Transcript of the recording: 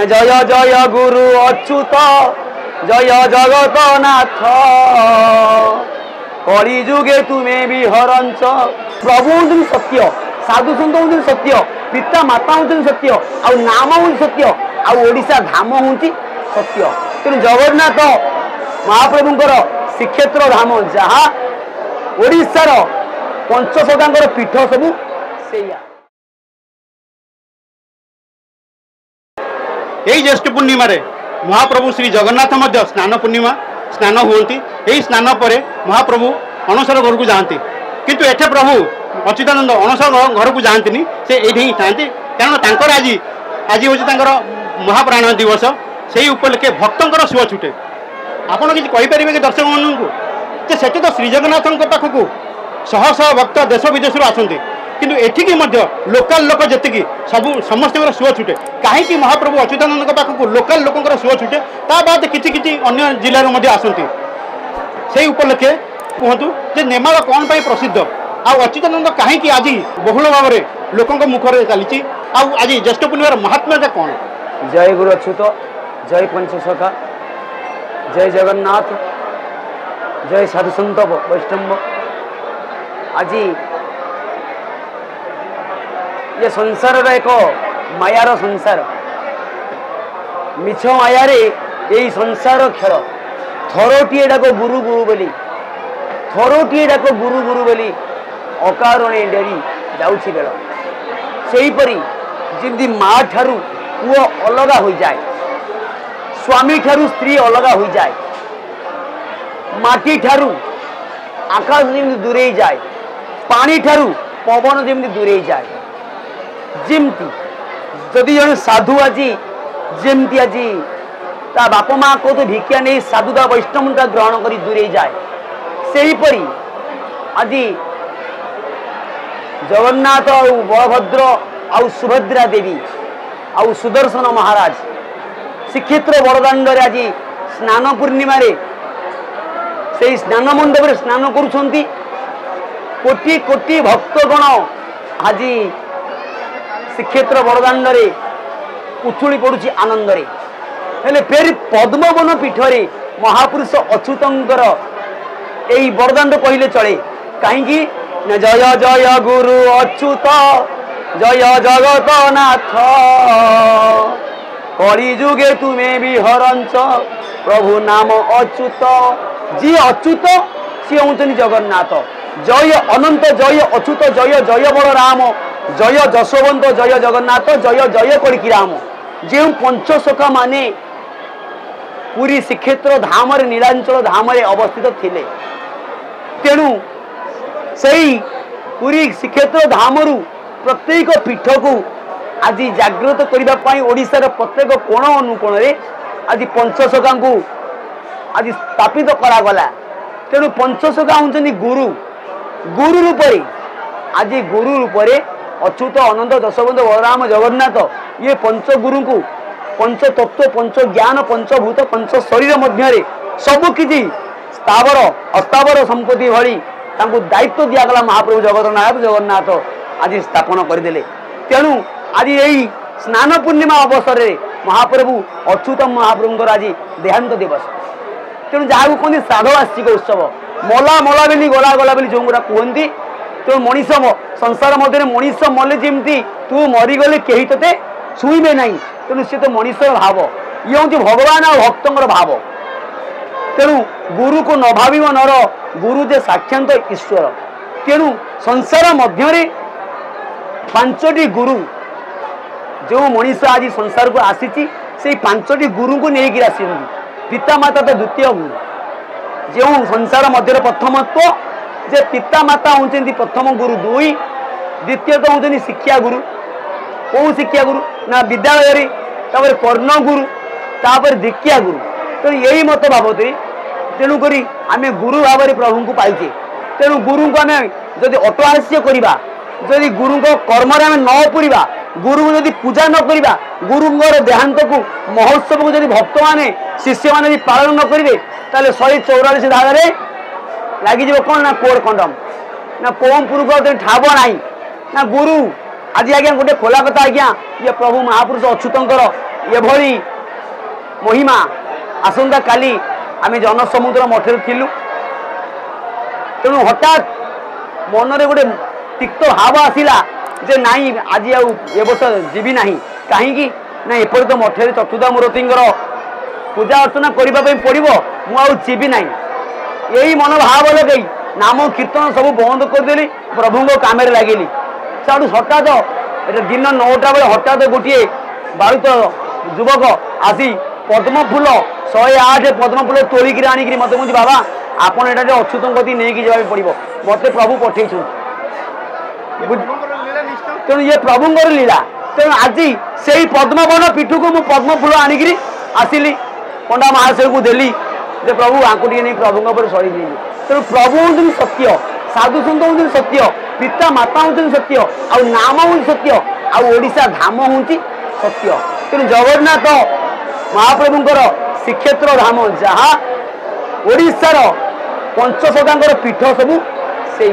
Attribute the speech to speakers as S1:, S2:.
S1: जय जय गुरु अच्युत जय जगत नाथ कली जुगे तुम्हें भी हरंच प्रभु हूँ सत्य साधु सत हूँ सत्य पिता माता हूँ सत्य आ नाम हूँ सत्य आशा धाम हूँ सत्य तेणु जगन्नाथ महाप्रभुंर श्रीक्षेत्र धाम जहाँ ओडिशार पंचसखांकर पीठ सबू से
S2: यही ज्येष्ठ पूर्णिमा महाप्रभु श्री जगन्नाथ मध्य स्नान पूर्णिमा स्नान हुंती यही स्नान पर महाप्रभु अणसर घर को जाती किंतु एठे प्रभु अच्युतानंद अणसर घर को जाती से ये था कारण आज आज हूँ महाप्राण दिवस से उपलक्षे भक्तर सुख छुटे आपड़ किसी कहींपारे कि दर्शक मानू से तो श्रीजगन्नाथ पाखक शह शह भक्त देश विदेश आसती किंतु एठिकी लोकल लोक जी सब समस्त सुख छुटे कहीं महाप्रभु अच्युतानंद पाखक लोकल लोकर सुख छुटे ता बाद किसी अन्य जिले आसती से उपलक्षे कहतु जे नेमाल कौन पर प्रसिद्ध अच्युतानंद कहीं आज बहुल भाव में लोकों मुखर चली आज ज्येष्ठ पूर्णिमार महात्म्यता कौन।
S1: जय गुरु अच्युत जय पंचसखा जय जगन्नाथ जय साधु संत वैष्णव। आज ये संसार एक मायार संसार मिछ मायारे यही संसार खेल थरोटीए डाक गुरु गुरु बोली थरोटीए डाक गुरु गुरु बोली अकारणे डेरी जाउछि बेल सेहीपरि जिंदी माँ ठारू पुओ अलगा हो जाए स्वामी ठारू स्त्री अलगा हो जाए माटी ठारू आकाश जमी दूरे जाए पानी ठारू पवन जमी दूरे जाए जमती जदि जन साधु आज जमती आज ता बाप माँ को तो भिक्षा नहीं साधुता वैष्णवता ग्रहण कर दूरे जाए सेहीपरि आज जगन्नाथ और बलभद्र आउ सुभद्रा देवी आउ सुदर्शन महाराज श्रीक्षेत्र बड़दाण्ड आज स्नान पूर्णिमा से स्नान मंडप स्नान करुछंती कोटि कोटि भक्तगण आज श्रीक्षेत्र बड़दाण्ड उछुली पड़ुछि आनंद हेले फेर पद्मवन पीठरे महापुरुष अच्युतंकर यही बड़दाण्ड कहले चले कहीं जय जय गुरु अच्युत जय जगत नाथ कली जुगे तुम्हें भी हरंच प्रभु नाम अच्युत जी अच्युत सी हूँ जगन्नाथ जय अनंत जय अच्युत जय जय बलराम जय जशवंत जय जगन्नाथ जय जय कड़की राम जो पंचसखा माने पूरी श्रीक्षेत्र धाम नीलांचल धाम अवस्थित थिले तेणु सही पूरी श्रीक्षेत्र धामरू प्रत्येक पीठ को आज जागृत करने ओडिशार प्रत्येक कोण अनुकोण आज पंचसखा को आज स्थापित करागला तेणु पंचसखा होंगे गुरु गुरु रूप आज गुरु रूप अच्युत अनंत दशवंत बलराम जगन्नाथ ये पंचगुरु को पंच तत्व पंच ज्ञान पंचभूत पंच शरीर मध्य सबकि स्थावर अस्थावर संपत्ति भली दायित्व दिगला महाप्रभु जगन्नाथ आज स्थापन करदे तेणु आज यही स्नान पूर्णिमा अवसर में महाप्रभु अच्युत महाप्रभुंर आज देहांत दिवस तेणु जहाँ कहते श्राद्ध वार्षिक उत्सव मला मला बेली गला गला बेली जो गुड़ा कहती तेणु मनीष संसार मध्य मनीष मले जमी तू मरीगले कहीं ते छुईबे ना तेणु सी तो मनीष भाव ये हूँ भगवान आ भक्तर भाव तेणु गुरु को न भाव नर गुरु जे साक्षात ईश्वर तेणु संसार मध्य पांचटी गुरु जो मनीष आज संसार को आसी से पांचटी गुरु को लेकिन आस पिता माता तो द्वितीय गुरु जो संसार मध्य प्रथमत्व जे पिता माता होती प्रथम गुरु दुई द्वितीय तो होती शिक्षा गुरु कौ शिक्षा गुरु ना विद्यालय कर्ण गुरु तापर दीक्षा गुरु तो यही मत भावती तेणुक आम गुरु भाव में प्रभु को पाइचे तेणु गुरु को आम जदि अटहास्य करवा जदि गुरु को कर्म आम न पूरा गुरु को जदि पूजा न करवा गुरुंर देहांत को महोत्सव को जदि भक्त मैंने शिष्य मैंने पालन न करेंगे ताले 144 धागे लगिज कौन ना कोड कंडम ना कौन पुरुष ठाब ना ना गुरु आज आज्ञा गोटे खोला कथा आज्ञा ये प्रभु महापुरुष अच्युतंकर एभली महिमा आसंता काली आम जनसमुद्र मठे थिलु तेणु हठात मनरे गोटे तिक्त भाव आसला जे नाई आज ए वर्ष जीवी ना कहीं ना एपर तो मठे चतुर्धामूर्ति पूजा अर्चना करने पड़ो मुझी ना यही मनोभाव लगे नाम कीर्तन सब बंद करदेली प्रभु काम लगे साड़ू हठात दिन 9टा बेले हठात गोटे बालुत युवक आसी पद्म फूल 108 पद्म फूल तोलिक आनिक मत मुझे बाबा आपड़ ये अच्युत गति नहीं जावाक पड़ो मत प्रभु पठे तेणु ये प्रभुंर लीला तेणु आज से पद्मवन पीठ को मुझे पद्म फूल आनिक आसिली पंडा महाशय को देली जे प्रभु आंकु नहीं प्रभु सरी नहीं तेणु प्रभु हूँ सत्य साधु सत हूँ सत्य पिता माता हूँ सत्य आउ नाम हूँ सत्य आशा धाम हूँ सत्य तेणु जगन्नाथ महाप्रभुंर श्रीक्षेत्र धाम जहाँ ओडिशार पंचसदांकर पीठ सबू से